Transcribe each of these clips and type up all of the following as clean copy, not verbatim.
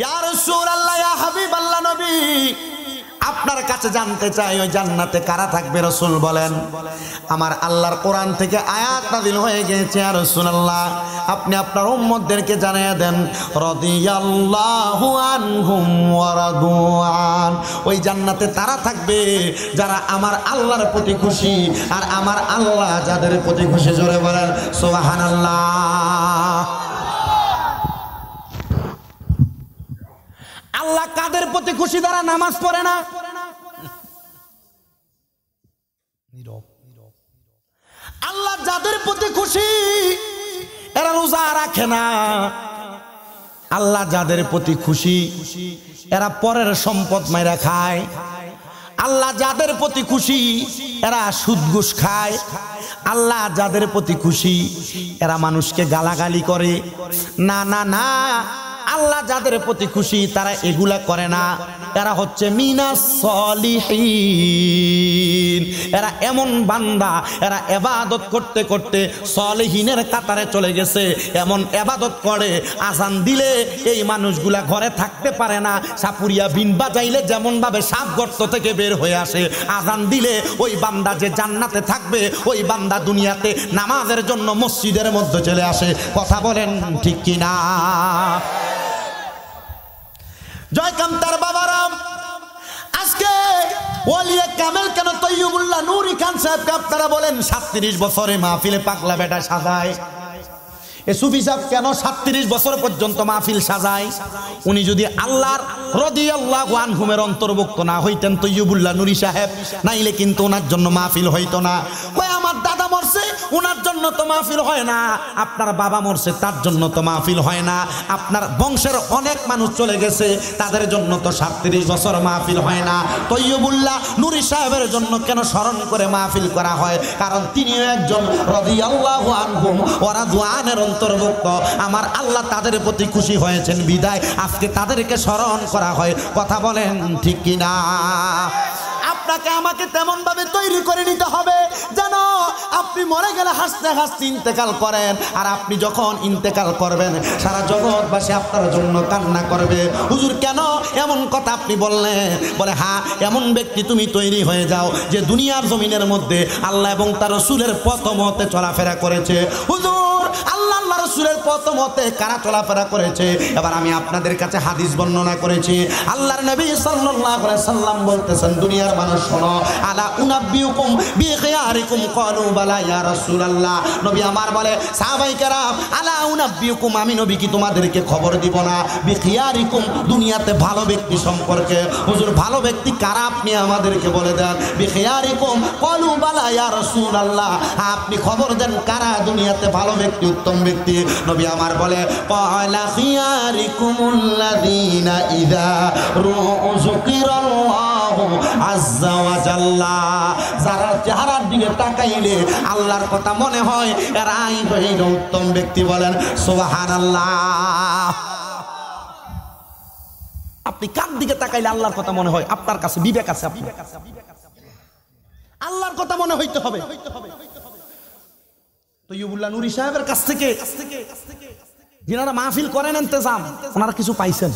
ইয়া রাসূলুল্লাহ, ইয়া হাবিবাল্লাহ, নবী আপনার কাছে জানতে চাই ওই জান্নাতে কারা থাকবে? রাসূল বলেন, আমার আল্লাহর কোরআন থেকে আয়াত নাযিল হয়ে গেছে, ইয়া রাসূলুল্লাহ আপনি আপনার উম্মতদেরকে জানিয়ে দেন, রাদিয়াল্লাহু আনহুম ওয়া রাদুআন। ওই জান্নাতে তারা থাকবে যারা আমার আল্লাহর প্রতি খুশি, আর আমার আল্লাহ যাদের প্রতি খুশি। জোরে বলেন সুবহানাল্লাহ। আল্লাহ কাদের প্রতি খুশি? যারা নামাজ পড়ে না। আল্লাহ যাদের প্রতি খুশি এরা রোজা রাখে না। আল্লাহ যাদের প্রতি খুশি এরা পরের সম্পদ মাইরা খায়। আল্লাহ যাদের প্রতি খুশি এরা সুদ ঘুষ খায়। আল্লাহ যাদের প্রতি খুশি এরা মানুষকে গালাগালি করে। না না না, আল্লাহ যাদের প্রতি খুশি তারা এগুলা করে না। এরা হচ্ছে মিনাস সলিহিন। এরা এমন বান্দা, এরা ইবাদত করতে করতে সলিহিনের কাতারে চলে গেছে। এমন ইবাদত করে, আজান দিলে এই মানুষগুলা ঘরে থাকতে পারে না। সাপুরিয়া বিন বাজাইলে যেমন ভাবে সাপ গর্ত থেকে বের হয়ে আসে, আজান দিলে ওই বান্দা যে জান্নাতে থাকবে, ওই বান্দা দুনিয়াতে নামাজের জন্য মসজিদের মধ্যে চলে আসে। কথা বলেন ঠিক কিনা? জয় কামতার বাবারাম, আজকে ওলিয়ে কামেল কেন তৈয়বুল্লাহ নুরি খান সাহেবকে আপনারা বলেন 37 বছরে মাহফিলে পাগলা বেটা সাজায়? এ সুফি সাহেব কেন 37 বছর পর্যন্ত মাহফিল সাজায়? উনি যদি আল্লাহর রাদিয়াল্লাহু আনহুমের অন্তর্ভুক্ত না হইতেন তৈয়বুল্লাহ নুরি সাহেব, নাইলে কিন্তু ওনার জন্য মাহফিল হইতো না। কই আমার দাদা মরছে, ওনার জন্য তো মাহফিল হয় না। আপনার বাবা মরছে, তার জন্য তো মাহফিল হয় না। আপনার বংশের অনেক মানুষ চলে গেছে, তাদের জন্য তো 37 বছর মাহফিল হয় না। তৈয়বুল্লাহ নুরি সাহেবের জন্য কেন স্মরণ করে মাহফিল করা হয়? কারণ তিনিও একজন রাদিয়াল্লাহু আনহুম ওয়া রাদওয়ানের অন্তর্ভুক্ত। আমার আল্লাহ তাদের প্রতি খুশি হয়েছেন বিদায় আজকে তাদেরকে স্মরণ করা হয়। কথা বলেন ঠিক কিনা? আপনাকে আমাকে তেমন ভাবে তৈরি করে নিতে হবে যেন আপনি মরে গেলে হাসতে হাসতে ইন্তেকাল করেন, আর আপনি যখন ইন্তেকাল করবেন সারা জগৎবাসী আপনার জন্য কান্না করবে। হুজুর কেন এমন কথা আপনি বললেন? বলে হ্যাঁ, এমন ব্যক্তি তুমি তৈরি হয়ে যাও যে দুনিয়ার জমিনের মধ্যে আল্লাহ এবং তার রাসূলের পথ মতে চলাফেরা করেছে। হুজুর আল্লাহ রাসূলের পথ মতে কারা চলাফেরা করেছে? এবার আমি আপনাদের কাছে হাদিস বর্ণনা করেছি। আল্লাহর নবী সাল্লাল্লাহু আলাইহি সাল্লাম বলতেছেন, দুনিয়ার মানুষ শোনো, আলা উনাব্বিউকুম বিখিয়ারিকুম ক্বালু বালা ইয়া রাসূলুল্লাহ। নবী আমার বলে, সাহাবায়ে কেরাম আলা উনাব্বিউকুম, আমি নবী কি তোমাদেরকে খবর দিব না বিখিয়ারিকুম, দুনিয়াতে ভালো ব্যক্তি সম্পর্কে? হুজুর ভালো ব্যক্তি কারা আপনি আমাদেরকে বলে দেন। বিখিয়ারিকুম ক্বালু বালা ইয়া রাসূলুল্লাহ, আপনি খবর দেন কারা দুনিয়াতে ভালো ব্যক্তি, উত্তম ব্যক্তি? নবী আমার বলে, ক্বালা খিয়ারিকুমুল্লাযীনা ইযা যুকিরাল্লাহু আযজা ওয়া জাল্লা, যারা চেহারার দিকে তাকাইলে আল্লাহর কথা মনে হয় এরাই হইল উত্তম ব্যক্তি। বলেন সুবহানাল্লাহ। আপনি কার দিকে তাকাইলে আল্লাহর কথা মনে হয়? আপনার কাছে বিবেক আছে, আপনার আল্লাহর কথা মনে হইতে হবে। তৈয়বুল্লাহ নুরি সাহেবের কাছ থেকে যিনারা মাহফিল করেন ইন্তেজাম, ওনারা কিছু পাইছেন?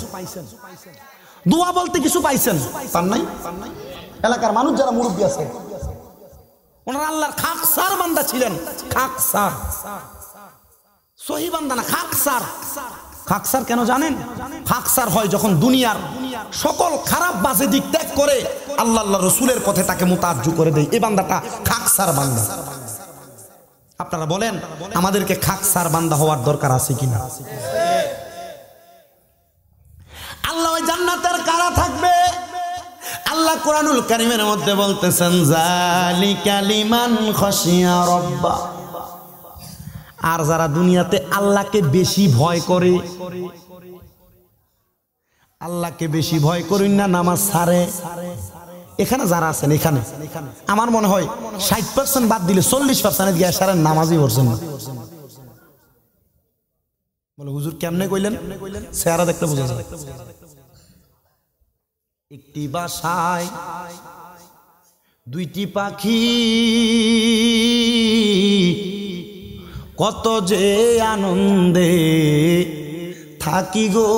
দোয়া বলতে কিছু পাইছেন? পান নাই? এলাকার মানুষ যারা মুরব্বী আছে ওনারা আল্লাহর খাকসার বান্দা ছিলেন। খাকসার, সহি বান্দা না, খাকসার। খাকসার কেন জানেন? খাকসার হয় যখন দুনিয়ার সকল খারাপ বাজে দিক ত্যাগ করে আল্লাহ রাসূলের পথে তাকে মুতাজ্জু করে দেয়। এই বান্দাটা খাকসার বান্দা। আপনারা বলেন আমাদেরকে খাকসার বান্দা হওয়ার দরকার আছে কিনা? আল্লাহ ওই জান্নাতের কারা থাকবে? আল্লাহ কোরআনুল কারীমের মধ্যে বলতেছেন, যালিকা লিমান খাশিয়া রাব্বা। আর যারা দুনিয়াতে আল্লাহকে বেশি ভয় করে, আল্লাহকে বেশি ভয় করেন না, নামাজ ছাড়ে, এখানে যারা আছেন, এখানে আমার মনে হয় 60% বাদ দিলে 40% গিয়ে সারা নামাজই পড়ছেন না। বলে হুজুর কেমনে কইলেন? চেহারা দেখতে বোঝা যায়। একটি বাসায় দুইটি পাখি, কত যে আনন্দে থাকি গো।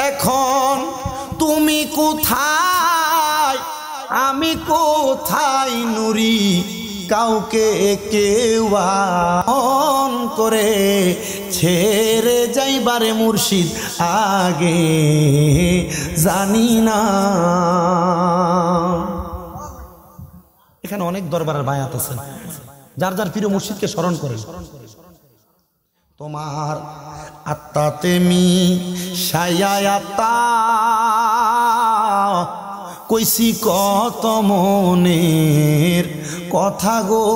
এখন তুমি কোথায় আমি কোথায় নুরি, কাউকে কেউ আপন করে ছেড়ে যাইবারে মুর্শিদ আগে জানি না। এখানে অনেক দরবারের বায়াত আছে, যার যার প্রিয় মুর্শিদকে স্মরণ করেন। তোমার আত্মাতে মি সায়াতা কইছি কত মনের কথা গো।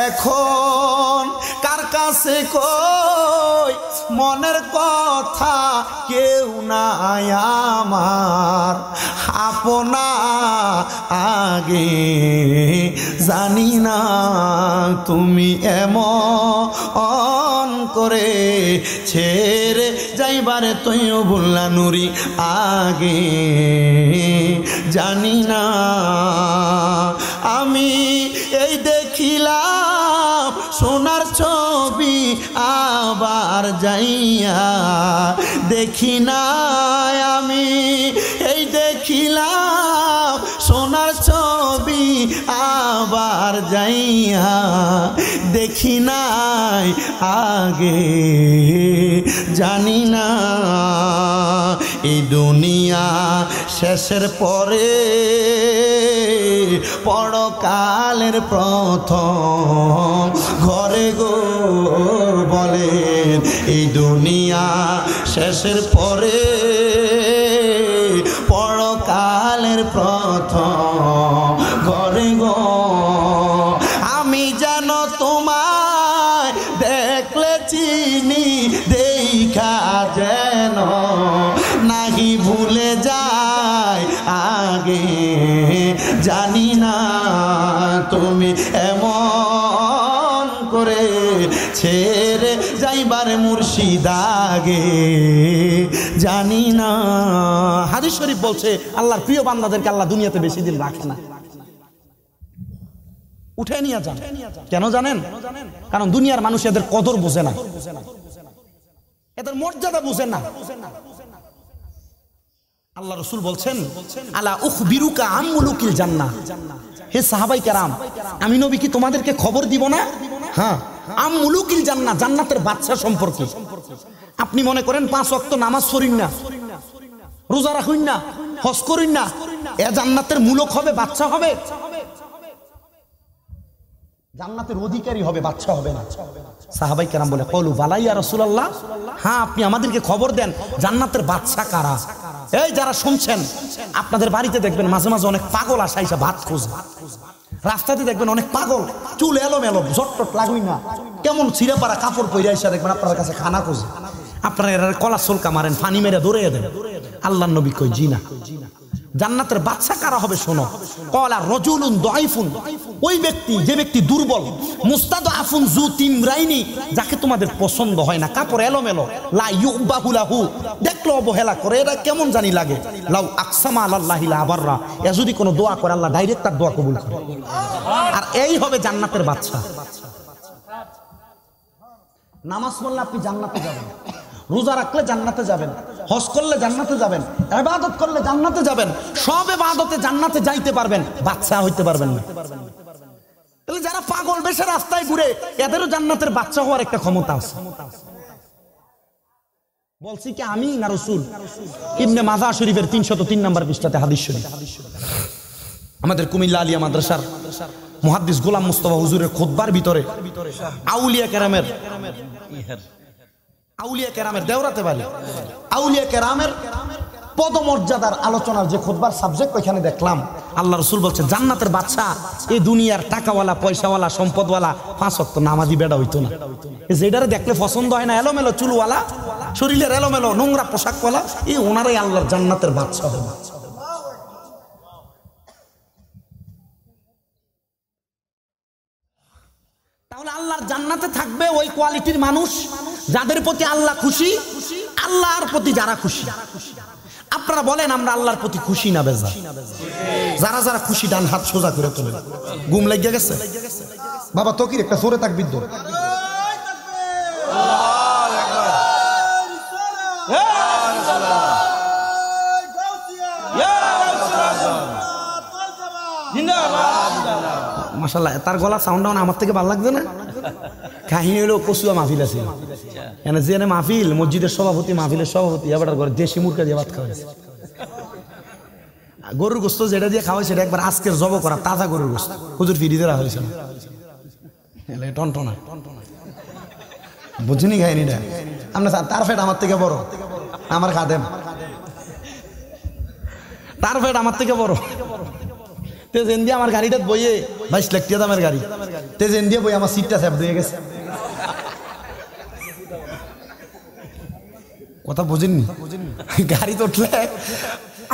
এখন কার কাছে কই মনের কথা, কেউ নাই আমার আপনা আগে জানি না। তুমি এমন করে ছেড়ে যাইবারে তুইও বললা নুরি আগে জানি না। আমি এই দেখিলাম সোনার ছবি, আবার যাইয়া দেখি না। আমি এই দেখিলাম সোনার ছবি, আবার যাইয়া দেখি নাই আগে জানি না। এই দুনিয়া শেষের পরে পরকালের প্রথম ঘরে গো বলেন। এই দুনিয়া শেষের পরে পরকালের প্রথম ঘরে গো। আমি যেন তোমায় দেখলে চিনি, দেখা যেন নাহি ভুলে যায় আগে জানি না। তুমি এমন করে ছেড়ে যাইবার মুর্শিদ আগে জানি না। হাদিস শরীফ বলছে আল্লাহর প্রিয় বান্দাদেরকে আল্লাহ দুনিয়াতে বেশি দিন রাখে না, উঠে নিয়ে যান। কেন জানেন? কারণ দুনিয়ার মানুষ এদের কদর বোঝে না, এদের মর্যাদা বোঝে না। আল্লাহ রাসূল বলছেন আলা উখবিরুকা আম মুলুকিল জান্নাহ, হে সাহাবাই কেরাম আমি নবী কি তোমাদেরকে খবর দিব না? হ্যাঁ, আম মুলুকিল জান্নাহ, জান্নাতের বাদশা সম্পর্কে। আপনি মনে করেন 5 ওয়াক্ত নামাজ পড়েন না, রোজা রাখুন না, হজ করেন না, এ জান্নাতের মূলক হবে, বাদশা হবে? জান্নাতের অধিকারী হবে, বাদশা হবে না। সাহাবাই কেরাম বলে কলু বালা ইয়া রাসূলুল্লাহ, হ্যাঁ আপনি আমাদেরকে খবর দেন জান্নাতের বাদশা কারা। এই যারা শুনছেন, আপনাদের বাড়িতে দেখবেন মাঝে মাঝে অনেক পাগল আসা এসে ভাত খোঁজে, রাস্তাতে দেখবেন অনেক পাগল, চুল এলোমেলো, ঝটপট লাগুই না, কেমন ছিঁড়ে পারা কাপড় পরে এসে দেখবেন আপনার কাছে খানা খোঁজে। আপনারা এরা কলা সলকা মারেন, ফানি মেরে দৌড়িয়ে দেন। আল্লাহর নবী কই জি না। জান্নাতের বাদশা কারা হবে শোনো। কলা রজুলুন দাইফুন, ওই ব্যক্তি যে ব্যক্তি দুর্বল, মুস্তাদআফুন যু তিমরাইনি, যাকে তোমাদের পছন্দ হয় না, কাপড় এলোমেলো, লা ইউবাহু লাহু, দেখলো অবহেলা করে, এটা কেমন জানি লাগে। লাউ আকসামা আলাল্লাহি লা আবাররা, এ যদি কোনো দোয়া করে আল্লাহ ডাইরেক্ট তার দোয়া কবুল করে। আর এই হবে জান্নাতের বাদশা। নামাজ পড়লে আপনি জান্নাতে যাবেন, রোজা রাখলে জান্নাতে যাবেন, হজ করলে জান্নাতে যাবেন, ইবাদত করলে জান্নাতে যাবেন, সব ইবাদতে জান্নাতে যাইতে পারবেন, বাদশা হইতে পারবেন না। তাহলে যারা পাগল বেশে রাস্তায় ঘুরে, এদেরও জান্নাতের বাদশা হওয়ার একটা ক্ষমতা আছে। বলছি কি আমি না রাসূল? ইবনে মাজাহ শরীফের 303 নম্বর পৃষ্ঠাতে হাদিস শরীফ। আমাদের কুমিল্লা আলিয়া মাদ্রাসার মুহাদ্দিস গোলাম মুস্তাফা হুজুরের খুতবার ভিতরে আউলিয়া কেরামের দেওরাতে বাড়ি, আউলিয়া কেরামের পদমর্যাদার আলোচনার যে খুতবার সাবজেক্ট ওইখানে দেখলাম আল্লাহ রাসূল বলছে জান্নাতের বাদশা এই দুনিয়ার টাকাওয়ালা, পয়সাওয়ালা, সম্পদওয়ালা, 5 ওয়াক্ত নামাজি বেড়া হইতো না। যেটারে দেখলে পছন্দ হয় না, এলোমেলো চুলওয়ালা, শরীরের এলোমেলো নোংরা পোশাকওয়ালা, এই ওনারাই আল্লাহর জান্নাতের বাদশা হবে। তাহলে আল্লাহর জান্নাতে থাকবে ওই কোয়ালিটির মানুষ যাদের প্রতি আল্লাহ খুশি, আল্লাহর প্রতি যারা খুশি। আপনারা বলেন আমরা আল্লাহর প্রতি খুশি না বেজা? যারা যারা খুশি ডান হাত সোজা করে তোলেন। ঘুম লাগিয়ে গেছে বাবা? তকির একটা সরে তাকবীর দাও। মাশাআল্লাহ, তার গলার সাউন্ডটা আমার থেকে ভালো লাগছে না? কাহিনী হলো কচুয়া মাহফিল আছে, এনে যে মাহফিল মসজিদের সভাপতি, মাহফিলের সভাপতি আবার ঘরে দেশি মুরগা দিয়ে ভাত খাওয়াইছে। গরুর গোস্ত যেটা দিয়ে খাওয়াই সেটা একবার আজকের জব করা তাজা গরুর গোস্ত, হুজুর ফিরিতে রাখা হয়েছে টনটনা, বুঝিনি কাহিনীটা? আমরা তার ফেট আমার থেকে বড়, আমার খাদেম তার ফেট আমার থেকে বড়। তেজেন দিয়ে আমার গাড়িটা বইয়ে 22 লাখ টাকা দামের গাড়ি, তেজেন দিয়ে বই আমার সিটটা স্যাপ দিয়ে গেছে। কথা বুঝেননি? গাড়ি তো উঠলে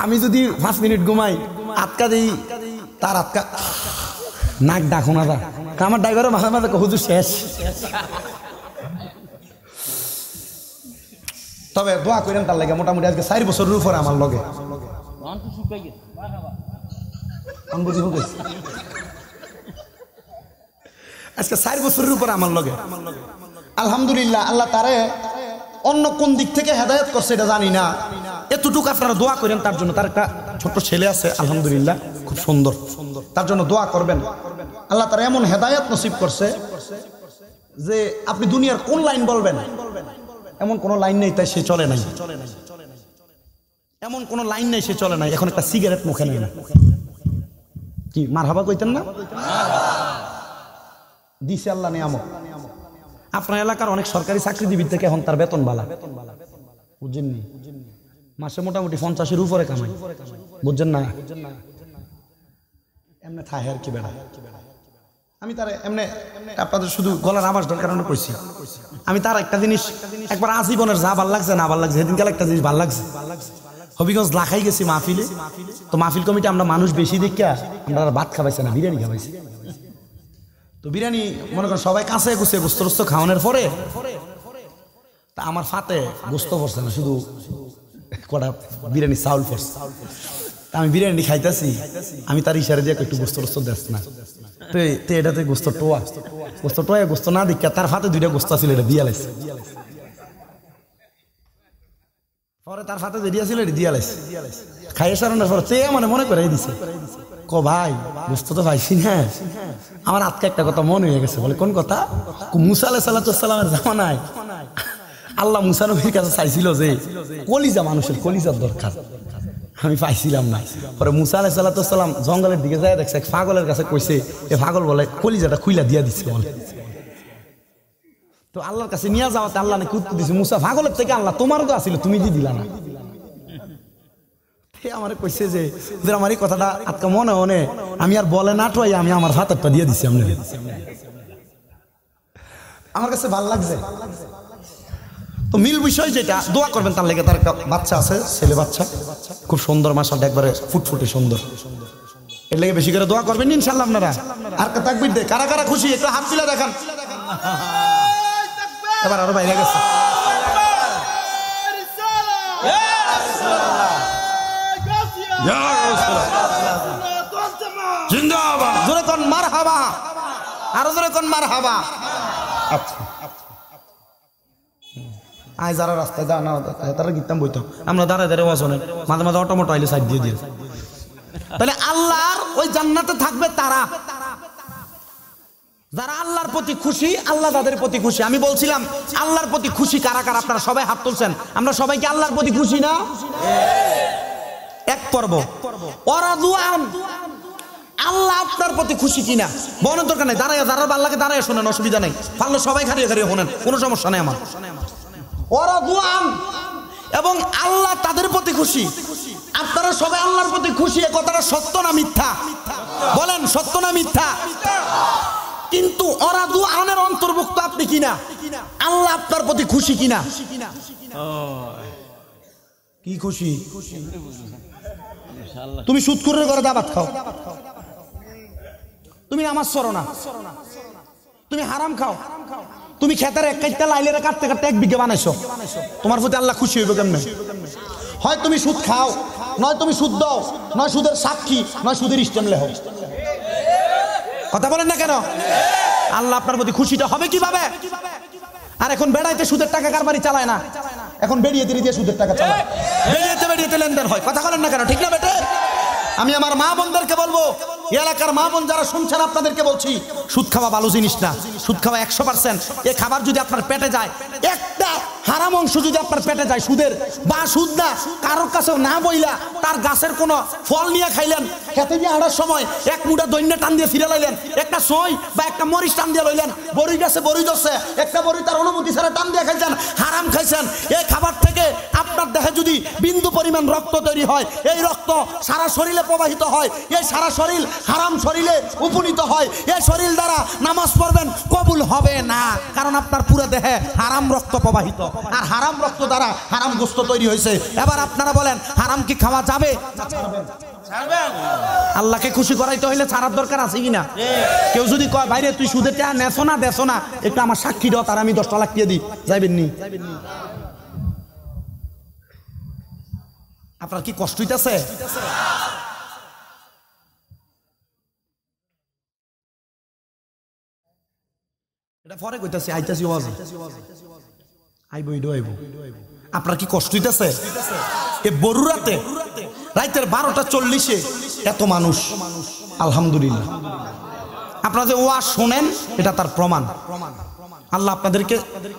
আমি যদি 5 মিনিট ঘুমাই, আটকা দিই তার আটকা, নাক ডাকো না, আমার ড্রাইভারের মাঝে মাঝে হুজুর শেষ। তবে দোয়া করেন তার লাগে, মোটামুটি আজকে 4 বছরের উপরে আমার লগে আজকে 4 বছরের উপরে আমার লগে। আলহামদুলিল্লাহ, আল্লাহ তারে অন্য কোন দিক থেকে হেদায়েত করছে এটা জানি না, এতটুকু আপনারা দোয়া করেন তার জন্য। তার একটা ছোট্ট ছেলে আছে আলহামদুলিল্লাহ, খুব সুন্দর, তার জন্য দোয়া করবেন। আল্লাহ তারা এমন হেদায়েত নসিব করছে যে আপনি দুনিয়ার কোন লাইন বলবেন, এমন কোন লাইন নেই তাই সে চলে নাই, এমন কোন লাইন নেই সে চলে নাই। এখন একটা সিগারেট মুখে নেয় না, কি মারহাবা কইতেন না? দিছে আল্লাহ নিয়ামত। আপনার এলাকার অনেক সরকারি চাকরিজীবীর থেকে এখন তার বেতন বালা, বুঝছেননি? মাসে মোটামুটি 50-এর উপরে কামাই, বুঝছেন না? এমনি থাহে আর কি বেড়া। আমি তার এমনি আপনাদের শুধু গলার আওয়াজ দরকার কইছি। আমি তার একটা জিনিস একবার আজীবনের যা ভাল লাগছে না ভাল লাগছে, সেদিনকাল একটা জিনিস ভাল লাগছে। হবিগঞ্জ লাখাই গেছি মাহফিলে, তো মাহফিল কমিটি আমরা মানুষ বেশি দেখা আমরা ভাত খাওয়াইছে না, বিরিয়ানি খাওয়াইছি। তো বিরিয়ানি মনে করেন সবাই কাছে গুছে গোস্ত টোস্ত খাওয়ানোর পরে তা আমার ফাতে গোস্ত পড়ছে না, শুধু কটা বিরিয়ানি চাউল পড়ছে। তা আমি বিরিয়ানি খাইতেছি, আমি তার ইশারা দিয়ে একটু গোস্ত টোস্ত দেখ না, তো এটাতে গোস্ত টোয়া, গোস্ত টোয়া গোস্ত না দেখা তার ফাতে 2টা গোস্ত ছিল, এটা দিয়া লাইছে। পরে তার ফাতে যেটা ছিল এটা দিয়া লাইছে, খাইয়ে সারানোর পর তে মানে মনে করে দিছে, ক ভাই গোস্ত তো পাইছি না। আমার আজকে একটা কথা মনে হয়ে গেছে, বলে কোন কথা? মুসা আলাইহিস সালামের জামানায় আল্লাহ মুসা নবীর কাছে চাইছিল যে কলিজা, মানুষের কলিজার দরকার, আমি পাইছিলাম না। পরে মুসা আলাইহিস সালাম জঙ্গলের দিকে যায়, দেখছে এক পাগলের কাছে কইছে, এ পাগল বলে কলিজাটা খুইলা দিয়া দিচ্ছে বলে। তো আল্লাহর কাছে নিয়ে যাওয়াতে আল্লাহ নাকি উত্তর দিছে, মুসা পাগলের থেকে আল্লাহ তোমারও তো আসিল, তুমি দিয়ে দিলা না। আমার কইছে যে আমার এই কথাটা আজকে মনে মনে আমি আর বলে না টোয়াই আমি আমার হাতেরটা দিয়ে দিছি। আমার কাছে ভালো লাগছে। তো মিল বিষয় যেটা, দোয়া করবেন তার লেগে। তার একটা বাচ্চা আছে, ছেলে বাচ্চা, খুব সুন্দর, মাশাআল্লাহ একবারে ফুটফুটে সুন্দর। এর লেগে বেশি করে দোয়া করবেন ইনশাআল্লাহ আপনারা। আর তাকবীর দে, কারা কারা খুশি একটু হাত তুলে দেখান। এবার আরো বাইরে গেছে। জিন্দাবাদ, জোরে কোন মারহাবা, আরো জোরে কোন মারহাবা। আচ্ছা, আয় যারা রাস্তায় যা না তারা গিতাম বইতো, আমরা দাঁড়ায় দাঁড়ায় ওয়াজ শোনেন, মাঝে মাঝে অটোমোটো আইলে সাইড দিয়ে দিয়ে। তাহলে আল্লাহর ওই জান্নাতে থাকবে তারা যারা আল্লাহর প্রতি খুশি, আল্লাহ তাদের প্রতি খুশি। আমি বলছিলাম আল্লাহর প্রতি খুশি কারা কারা, আপনারা সবাই হাত তুলছেন। আমরা সবাইকে আল্লাহর প্রতি খুশি না? এক পর্ব ওরাদুআন, আল্লাহ আপনার প্রতি খুশি কিনা বলার দরকার নাই, দাঁড়ায় যারা আল্লাহকে দাঁড়ায় শোনেন, অসুবিধা নেই। পারলে সবাই খাড়িয়ে খাড়িয়ে শোনেন, কোনো সমস্যা নেই আমার। ওরাদুআন, এবং আল্লাহ তাদের প্রতি খুশি। আপনারা সবাই আল্লাহর প্রতি খুশি, এ কথাটা সত্য না মিথ্যা? বলেন সত্য না মিথ্যা? কিন্তু ওরাদুআনের অন্তর্ভুক্ত আপনি কিনা? আল্লাহ আপনার প্রতি খুশি কিনা? কি খুশি? তুমি সুদখোরের ঘরে দাওয়াত খাও, তুমি নামাজ পড়ো না, তুমি হারাম খাও, তুমি খেতের এক কাইটা লাইলের কাটতে কাটতে 1 বিঘা বানাইছো, তোমার প্রতি আল্লাহ খুশি হইবে কেমনে? হয় তুমি সুদ খাও, নয় তুমি সুদ দাও, নয় সুদের সাক্ষী, নয় সুদের স্ট্যাম্প লেখো। কথা বলেন না কেন? আল্লাহ আপনার প্রতি খুশিটা হবে কিভাবে? আর এখন বেড়াইতে সুদের টাকা কারবারি চালায় না, এখন বেরিয়েতে দিয়ে সুদের টাকা চালায়, বেরিয়েতে লেনদেন হয়। কথা বলেন না কেন? ঠিক না বেটে? আমি আমার মা বোনদেরকে বলবো, এলাকার মা বোন যারা শুনছেন আপনাদেরকে বলছি, সুদ খাওয়া ভালো জিনিস না, সুদ খাওয়া 100%। এই খাবার যদি আপনার পেটে যায়, একটা হারাম অংশ যদি আপনার পেটে যায় সুদের বা সুদ না কারোর কাছেও না বইলা তার গাছের কোনো ফল নিয়ে খাইলেন, খেতে গিয়ে আনার সময় এক মুঠা দৈন্য টান দিয়ে ফিরে লাইলেন, একটা সই বা একটা মরিচ টান দিয়ে লইলেন, বড়ি গাছে বড়ি ধরছে, একটা বড়ি তার অনুমতি ছাড়া টান দিয়ে খাইছেন, হারাম খাইছেন। এই খাবার থেকে আপনার দেহে যদি বিন্দু পরিমাণ রক্ত তৈরি হয়, এই রক্ত সারা শরীরে প্রবাহিত হয়, এই সারা শরীর হারাম শরীরে উপনীত হয়, এই শরীর দ্বারা নামাজ পড়বেন কবুল হবে না, কারণ আপনার পুরো দেহে হারাম রক্ত প্রবাহিত, আর হারাম রক্ত দ্বারা হারাম গোশত তৈরি হয়েছে। এবার আপনারা বলেন হারাম কি খাওয়া যাবে? আল্লাহকে খুশি করাইতে হইলে ছাড়ার দরকার আছে কিনা? কেউ যদি কয় বাইরে তুই সুদের টাকা নেছো না দেছো না, একটু আমার সাক্ষী দাও, তার আমি 10 লাখ দিয়ে দিই, যাইবেন নি? আপনার কি কষ্ট হইতেছে? এটা পরে কইতাছি, আইতাছি ওয়াজ আইব ইডো আইব। আপনার কি কষ্ট হইতেছে? এ বরুরাতে রাতের 12:40 এত মানুষ, আলহামদুলিল্লাহ। আপনারা যে ওয়াজ শোনেন এটা তার প্রমাণ। আল্লাহ আপনাদেরকে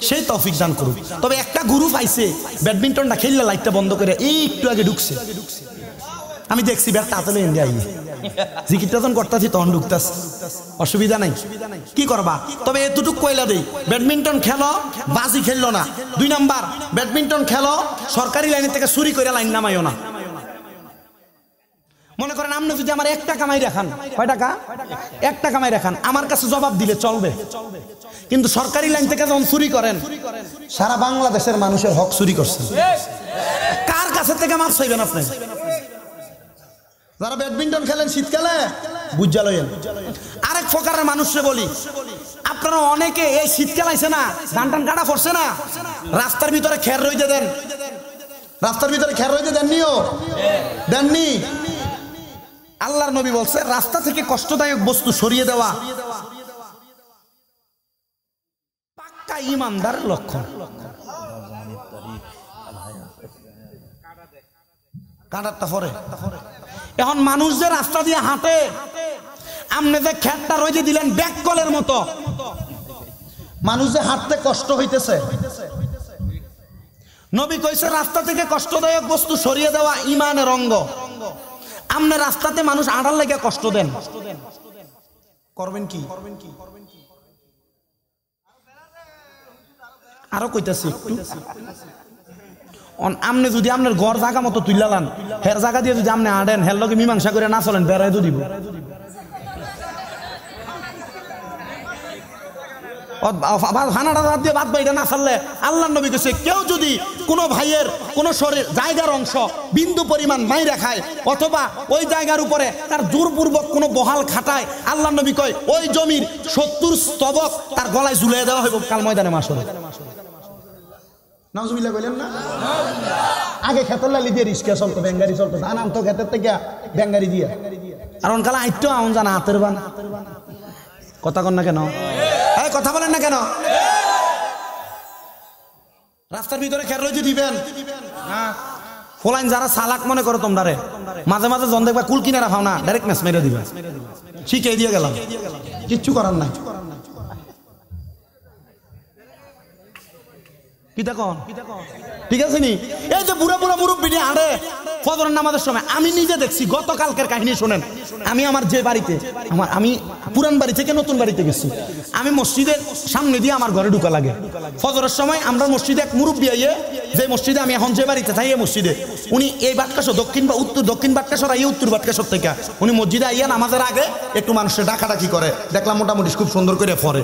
সেই তৌফিক দান করুক। তবে একটা গ্রুপ আইছে ব্যাডমিন্টনটা খেললে লাইটটা বন্ধ করে এই একটু আগে ঢুকছে, আমি দেখছি ব্যাটটা হাতে ইন্ডিয়া জিকিরটা যখন করতেছি তখন ঢুকতেছে, অসুবিধা নাই, কি করবা। তবে এতটুকু কইলা দেই, ব্যাডমিন্টন খেলো বাজি খেললো না। 2 নাম্বার, ব্যাডমিন্টন খেলো সরকারি লাইন থেকে চুরি করে লাইন নামাইও না। মনে করেন আপনি যদি আমার 1 টাকা কামাই রাখান, কয় টাকা? 1 টাকা কামাই রাখান, আমার কাছে জবাব দিলে চলবে। কিন্তু সরকারি লাইন থেকে যখন চুরি করেন, সারা বাংলাদেশের মানুষের হক চুরি করছেন। কার কাছে থেকে মার চাইবেন আপনি? যারা ব্যাডমিন্টন খেলেন শীতকালে বুঝা লইেন। আরেক প্রকারের মানুষকে বলি, আপনারা অনেকে এই শীতকাল আইছে না, ধান টান কাটা পড়ছে না, রাস্তার ভিতরে খের রইতে দেন, রাস্তার ভিতরে খের রইতে দেননিও, দেননি। আল্লাহর নবী বলছে রাস্তা থেকে কষ্টদায়ক বস্তু সরিয়ে দেওয়া পাক্কা ঈমানদার লক্ষণ। কাটারটা পরে এখন মানুষ যে রাস্তা দিয়ে হাঁটে, আপনি যে খেরটা রইতে দিলেন ব্যাককলের মতো, মানুষ যে হাঁটতে কষ্ট হইতেছে, নবী কইছে রাস্তা থেকে কষ্টদায়ক বস্তু সরিয়ে দেওয়া ঈমানের অঙ্গ। আপনি রাস্তাতে মানুষ আড়ার লেগে কষ্ট দেন, করবেন কি? আরো কইতাছি একটু, আপনি যদি আপনার ঘর জায়গা মতো তুললান, হের জায়গা দিয়ে যদি আপনি আড়েন, হের লগে মীমাংসা করে না চলেন, বেড়াই তো দিব। আল্লাহ নবী কইছে কেউ যদি কোনো ভাইয়ের কোনো শরীর জায়গার অংশ বিন্দু পরিমাণ মাইরা খায়, অথবা ওই জায়গার উপরে তার জোরপূর্বক কোনো বহাল খাটায়, আল্লাহ নবী কয় ওই জমির 70 স্তবক তার গলায় ঝুলিয়ে দেওয়া হইব কাল ময়দানে মাশরে। নাউজুবিল্লাহ বলেন না? আগে খেতের লালি দিয়ে রিস্কা চলতো, ব্যাঙ্গারি চলতো, ধান আনতো খেতের থেকে ব্যাঙ্গারি দিয়ে, আর কালা আইতো আউন জানা হাতের বান। কথা কন না কেন? কথা বলেন না কেন? রাস্তার ভিতরে খের রইতে দিবেন? ফলাইন যারা চালাক মনে করো তোমরা রে, মাঝে মাঝে জন দেখবা কুল কিনে রাখাও না, ডাইরেক্ট ম্যাচ মেরে দিবে, শিখিয়ে দিয়ে গেলাম, কিচ্ছু করার নাই। ঠিক আছে নি? এই যে বুড়া বুড়া মুরব্বি আড়ে ফজরের নামাজের সময়, আমি নিজে দেখছি। গতকালকের কাহিনী শোনেন, আমি আমার যে বাড়িতে, আমি পুরান বাড়ি থেকে নতুন বাড়িতে গেছি, আমি মসজিদের সামনে দিয়ে আমার ঘরে ঢুকা লাগে। ফজরের সময় আমরা মসজিদে এক মুরব্বি আইয়ে, যে মসজিদে আমি এখন যে বাড়িতে থাকি এই মসজিদে, উনি এই বাটকাশো দক্ষিণ বা উত্তর, দক্ষিণ বাটকাশর আইয়ে উত্তর বাটকাশর থেকে উনি মসজিদে আইয়া নামাজের আগে একটু মানুষের ডাকাডাকি করে, দেখলাম মোটামুটি খুব সুন্দর করে পড়ে।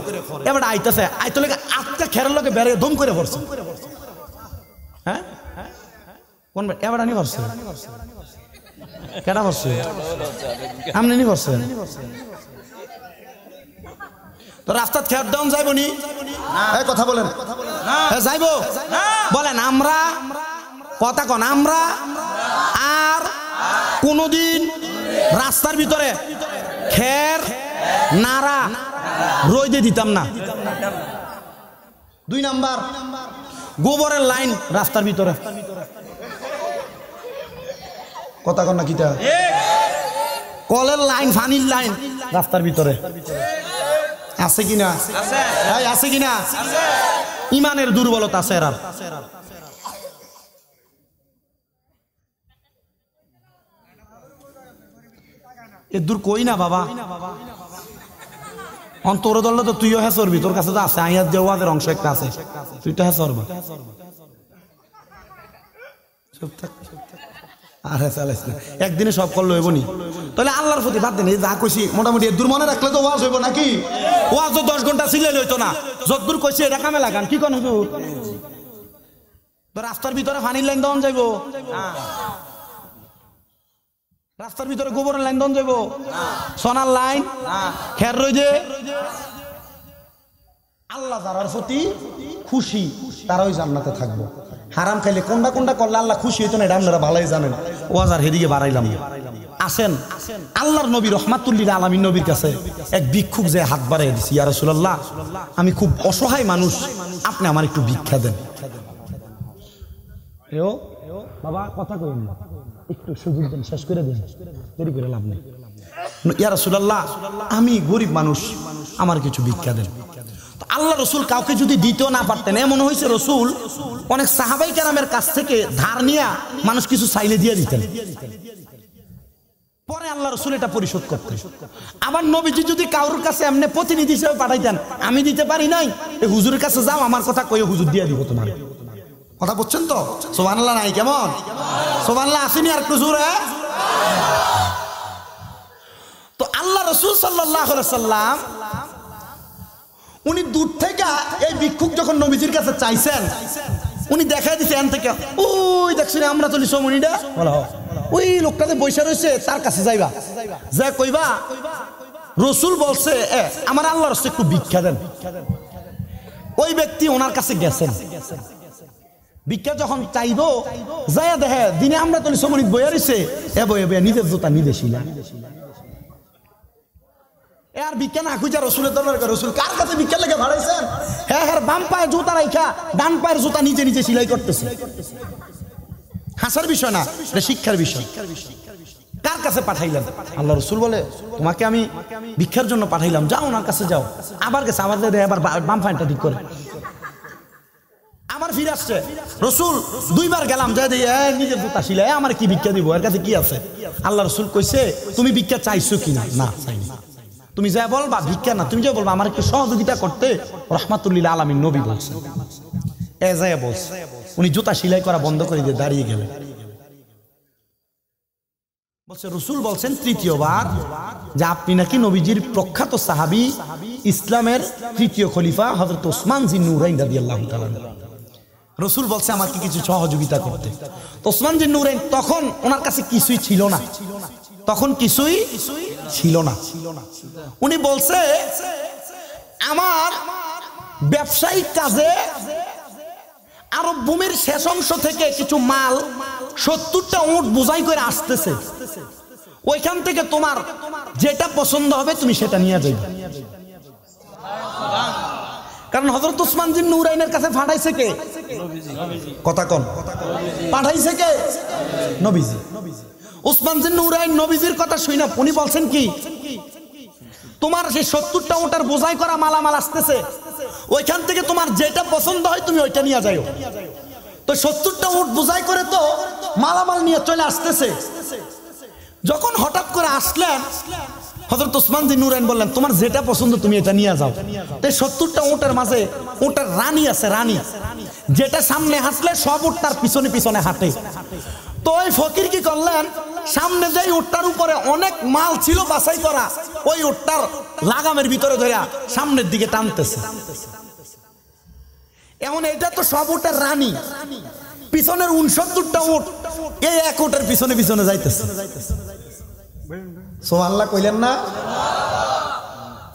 এবার আইতেছে, আইতে লেগে আটটা খেরের লোকে বেড়ে দম করে পড়ছে। হ্যাঁ কোন এবার আনি পড়ছে? কেটা পড়ছে? আপনি নি পড়ছেন? তো রাস্তা খেয়ার ডাউন যাইব নি? কথা বলেন, যাইব? বলেন আমরা, কথা কন, আমরা আর কোনদিন রাস্তার ভিতরে খের নাড়া রইতে দিতাম না। 2 নাম্বার, গোবরের লাইন রাস্তার ভিতরে, কথা কন না কিটা? কলের লাইন, পানির লাইন রাস্তার ভিতরে আছে কিনা? আছে কিনা? ইমানের দুর্বলতা আছে এরা। এ দূর কই না বাবা, অন্তর দল তো তুইও হ্যাঁ চরবি, তোর কাছে তো আছে আয়াত যে ওয়াজের অংশ একটা আছে, তুই তো হ্যাঁ চরবা। আরে চালাইস না, একদিনে সব করলো হইবনি। তাহলে আল্লাহর প্রতি বাদ দেন, যা কইছি মোটামুটি দূর মনে রাখলে তো ওয়াজ হইব নাকি? ওয়াজ তো 10 ঘন্টা ছিলেন হইতো না, যতদূর কইছি এটা কামে লাগান। কি কোন হুজুর তো রাস্তার ভিতরে পানির লাইন দেওয়া যাইব? রাস্তার ভিতরে গোবরের লাইন দেওয়া যাইব? সোনার লাইন খের রই যে। আল্লাহ যারার প্রতি খুশি তারাই জান্নাতে থাকবো। হারাম খাইলে কোনটা কোনটা করলে আল্লাহ খুশি হইতো না এটা আপনারা ভালোই জানেন। ওয়াজার হেদিকে বাড়াইলাম। আসেন আল্লাহর নবী রহমাতুল্লিল আলামিন নবীর কাছে এক ভিক্ষুক যে হাত বাড়াই দিছি, ইয়া রাসূলুল্লাহ আমি খুব অসহায় মানুষ, আপনি আমার একটু ভিক্ষা দেন। বাবা কথা কইেন না, একটু সুযোগ দেন, শেষ করে দেন, দেরি করে লাভ নেই। ইয়া রাসূলুল্লাহ আমি গরিব মানুষ, আমার কিছু ভিক্ষা দেন। আল্লাহ রসুল কাউকে যদি দিতেও না পারতেন, এমন হয়েছে রসুল অনেক সাহাবাই কেরামের কাছ থেকে ধার নিয়ে মানুষ কিছু চাইলে দিয়ে দিতেন, পরে আল্লাহ রসুল এটা পরিশোধ করতেন। আবার নবীজি যদি কারোর কাছে এমনি প্রতিনিধি হিসেবে পাঠাইতেন, আমি দিতে পারি নাই, এই হুজুরের কাছে যাও, আমার কথা কয়ে হুজুর দিয়ে দিব তোমার। কথা বলছেন তো? সুবহানাল্লাহ নাই? কেমন সুবহানাল্লাহ আসেনি আর একটু জোরে? তো আল্লাহ রসুল সাল্লাল্লাহু আলাইহি সাল্লাম উনি দূর থেকে এই ভিক্ষুক যখন নবীজির কাছে চাইছেন, উনি দেখাই দিচ্ছে এন থেকে, ওই দেখছেন আমরা চলি সমনিটা, ওই লোকটাতে বৈশা রয়েছে তার কাছে যাইবা, যা কইবা রসুল বলছে আমার আল্লাহ রসুল একটু ভিক্ষা দেন। ওই ব্যক্তি ওনার কাছে গেছেন, ভিক্ষা যখন চাইবো যাইয়া দেখে দিনে আমরা চলি সমনিত বইয়া রয়েছে, নিজের জুতা নিজে ছিলেন। আর ভিক্ষা না খুঁজা রসুলের দরবার করে, রসুল কার কাছে ভিক্ষা লেগে ভাড়াইছেন? হ্যাঁ হ্যাঁ বাম পায়ে জুতা রাইখা ডান পায়ের জুতা নিজে নিজে সেলাই করতেছে। হাসার বিষয় না, এটা শিক্ষার বিষয়। কার কাছে পাঠাইলেন? আল্লাহ রসুল বলে তোমাকে আমি ভিক্ষার জন্য পাঠাইলাম, যাও ওনার কাছে যাও। আবার গেছে, আবার এবার বাম পায়েটা ঠিক করে আবার ফিরে আসছে। রসুল দুইবার গেলাম, যাই নিজের জুতা সিলাই, আমার কি ভিক্ষা দিব, এর কাছে কি আছে? আল্লাহ রসুল কইছে তুমি ভিক্ষা চাইছো কিনা? না চাইনি। তুমি যা বলবা ভিক্ষা না, তুমি যা বলবা আমার একটু সহযোগিতা করতে, রহমাতুল্লিল আলামিন নবী বলছেন। এ যায় বলছে, উনি জুতা সেলাই করা বন্ধ করে দিয়ে দাঁড়িয়ে গেলেন। বলছে রসুল বলছেন তৃতীয়বার যে আপনি নাকি নবীজির প্রখ্যাত সাহাবী, ইসলামের তৃতীয় খলিফা হযরত ওসমান জিন্নুরাইন রাদিয়াল্লাহু তাআলা। রসুল বলছে আমাকে কিছু সহযোগিতা করতে। ওসমান জিন্নুরাইন তখন ওনার কাছে কিছুই ছিল না, তখন কিছুই ছিল না। উনি বলছে আমার ব্যবসায়িক কাজে আরব ভূমির শেষ অংশ থেকে কিছু মাল 70টা উট বোঝাই করে আসতেছে, ওইখান থেকে তোমার যেটা পছন্দ হবে তুমি সেটা নিয়ে যাবে। কারণ হযরত ওসমান জিন নুরাইনের কাছে পাঠাইছে কে? কথা কোন? পাঠাইছে কে? নবীজি। ওসমান জিন নুরাইন নবীজির কথা শুনে উনি বলছেন কি, তোমার সেই 70টা উটের বোঝাই করা মালামাল আসতেছে, ওইখান থেকে তোমার যেটা পছন্দ হয় তুমি ওইটা নিয়ে যাও। তো 70টা উট বোঝাই করে তো মালামাল নিয়ে চলে আসতেছে। যখন হঠাৎ করে আসলেন, হযরত ওসমান জিন নুরাইন বললেন তোমার যেটা পছন্দ তুমি এটা নিয়ে যাও। তাই 70টা উটের মাঝে উটের রানী আছে, রানী যেটা সামনে হাঁটলে সব উট তার পিছনে পিছনে হাঁটে। তো ওই ফকির কি করলেন, সামনে যে উটটার উপরে অনেক মাল ছিল বাছাই করা, ওই উটটার লাগামের ভিতরে ধরে সামনের দিকে টানতেছে। এমন এটা তো সব উটের রানী, পিছনের 69টা উট এই এক উটের পিছনে পিছনে যাইতেছে। সুবহানাল্লাহ কইলেন না?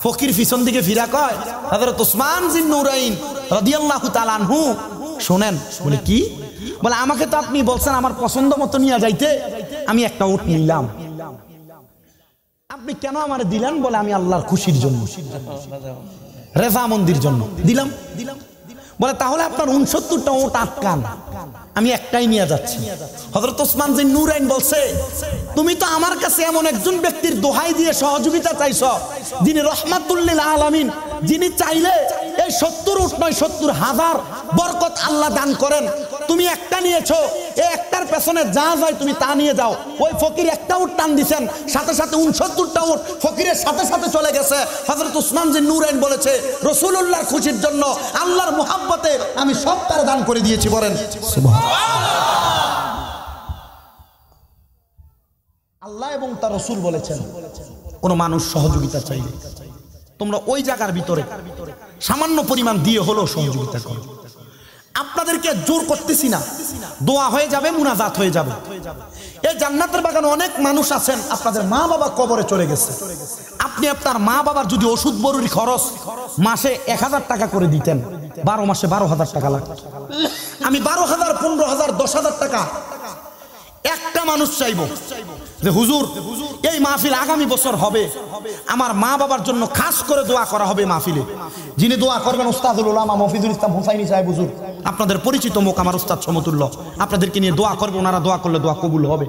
ফকির পিছন দিকে ফিরা কয় হযরত ওসমান জিন নুরাইন রাদিয়াল্লাহু তাআলা আনহু শুনেন। বলে কি? বলে আমাকে তো আপনি বলছেন আমার পছন্দ মতো নিয়ে যাইতে, আমি একটা উট নিলাম, আপনি কেন আমার দিলেন? বলে আমি আল্লাহর খুশির জন্য, রেজা মন্দির জন্য দিলাম। বলে তাহলে আপনার 69টা উট আটকান, আমি একটাই নিয়ে যাচ্ছি। হযরত ওসমান জিন নূরাইন বলছে, তুমি তো আমার কাছে এমন একজন ব্যক্তির দোহাই দিয়ে সহযোগিতা চাইছো, যিনি রহমাতুল লিল আলামিন, যিনি চাইলে এই 70 উট নয় 70,000 বরকত আল্লাহ দান করেন। তুমি একটা নিয়েছো, এই একটার পেছনে যা যায় তুমি তা নিয়ে যাও। ওই ফকির একটা উট টান দিছেন, সাথে সাথে 69টা উট ফকিরের সাথে সাথে চলে গেছে। হযরত ওসমান জিন নূরাইন বলেছে, রাসূলুল্লাহর খুশির জন্য, আল্লাহর মুহাব্বতে আমি সব তার দান করে দিয়েছি। বলেন আল্লাহ এবং তার রাসূল বলেছেন, কোন মানুষ সহযোগিতা চাইলে তোমরা ওই জায়গার ভিতরে সামান্য পরিমাণ দিয়ে হলো সহযোগিতা করো। আপনাদেরকে জোর করতেছি না, দোয়া হয়ে যাবে, মুনাজাত হয়ে যাবে। এই জান্নাতের বাগানে অনেক মানুষ আছেন, আপনাদের মা বাবা কবরে চলে গেছে। আপনি আপনার মা বাবার যদি ওষুধ বড়ুরি খরচ মাসে 1000 টাকা করে দিতেন, 12 মাসে 12,000 টাকা লাগতো। আমি 12,000, 15,000, 10,000 টাকা একটা মানুষ চাইবো যে হুজুর এই মাহফিল আগামী বছর হবে, আমার মা বাবার জন্য খাস করে দোয়া করা হবে মাহফিলে। যিনি দোয়া করবেন উস্তাদুল উলামা মফিজুল ইসলাম হুসাইনি সাহেব হুজুর, আপনাদের পরিচিত মুখ, আমার উস্তাদ সমতুল্য, আপনাদেরকে নিয়ে দোয়া করবে। ওনারা দোয়া করলে দোয়া কবুল হবে।